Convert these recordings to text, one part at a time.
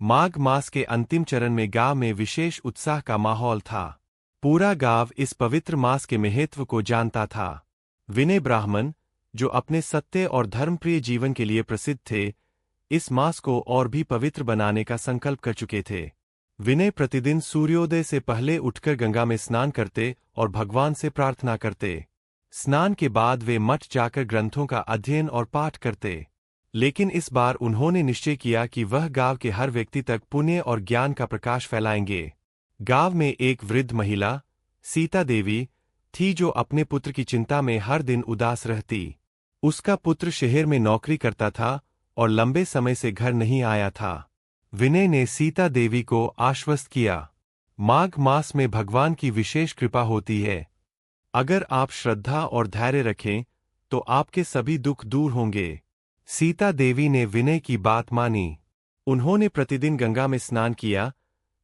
माघ मास के अंतिम चरण में गांव में विशेष उत्साह का माहौल था। पूरा गांव इस पवित्र मास के महत्व को जानता था। विनय ब्राह्मण, जो अपने सत्य और धर्मप्रिय जीवन के लिए प्रसिद्ध थे, इस मास को और भी पवित्र बनाने का संकल्प कर चुके थे। विनय प्रतिदिन सूर्योदय से पहले उठकर गंगा में स्नान करते और भगवान से प्रार्थना करते। स्नान के बाद वे मठ जाकर ग्रंथों का अध्ययन और पाठ करते। लेकिन इस बार उन्होंने निश्चय किया कि वह गांव के हर व्यक्ति तक पुण्य और ज्ञान का प्रकाश फैलाएंगे। गांव में एक वृद्ध महिला, सीता देवी, थी जो अपने पुत्र की चिंता में हर दिन उदास रहती। उसका पुत्र शहर में नौकरी करता था और लंबे समय से घर नहीं आया था। विनय ने सीता देवी को आश्वस्त किया, माघ मास में भगवान की विशेष कृपा होती है। अगर आप श्रद्धा और धैर्य रखें तो आपके सभी दुख दूर होंगे। सीता देवी ने विनय की बात मानी। उन्होंने प्रतिदिन गंगा में स्नान किया,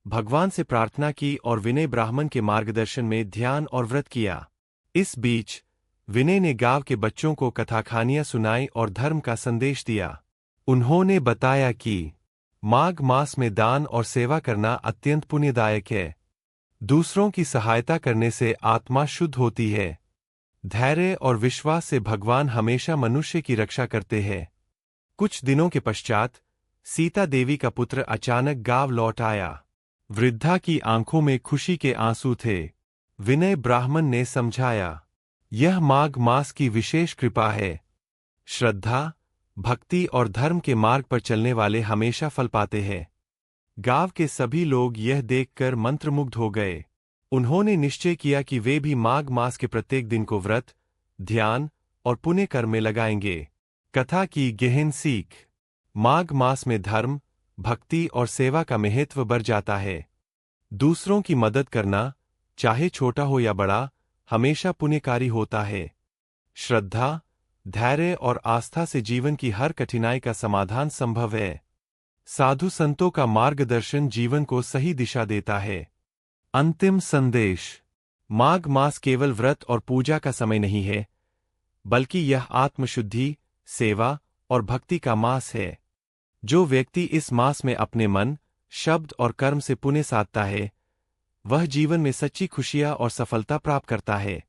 भगवान से प्रार्थना की और विनय ब्राह्मण के मार्गदर्शन में ध्यान और व्रत किया। इस बीच विनय ने गांव के बच्चों को कथाकहानियां सुनाई और धर्म का संदेश दिया। उन्होंने बताया कि माघ मास में दान और सेवा करना अत्यंत पुण्यदायक है। दूसरों की सहायता करने से आत्मा शुद्ध होती है। धैर्य और विश्वास से भगवान हमेशा मनुष्य की रक्षा करते हैं। कुछ दिनों के पश्चात सीता देवी का पुत्र अचानक गांव लौट आया। वृद्धा की आंखों में खुशी के आंसू थे। विनय ब्राह्मण ने समझाया, यह माघ मास की विशेष कृपा है। श्रद्धा, भक्ति और धर्म के मार्ग पर चलने वाले हमेशा फल पाते हैं। गांव के सभी लोग यह देखकर मंत्रमुग्ध हो गए। उन्होंने निश्चय किया कि वे भी माघ मास के प्रत्येक दिन को व्रत, ध्यान और पुण्य कर्म में लगाएंगे। कथा की गहन सीख। माघ मास में धर्म, भक्ति और सेवा का महत्व बढ़ जाता है। दूसरों की मदद करना, चाहे छोटा हो या बड़ा, हमेशा पुण्यकारी होता है। श्रद्धा, धैर्य और आस्था से जीवन की हर कठिनाई का समाधान संभव है। साधु संतों का मार्गदर्शन जीवन को सही दिशा देता है। अंतिम संदेश। माघ मास केवल व्रत और पूजा का समय नहीं है, बल्कि यह आत्मशुद्धि, सेवा और भक्ति का मास है। जो व्यक्ति इस मास में अपने मन, शब्द और कर्म से पुण्य साधता है, वह जीवन में सच्ची खुशियां और सफलता प्राप्त करता है।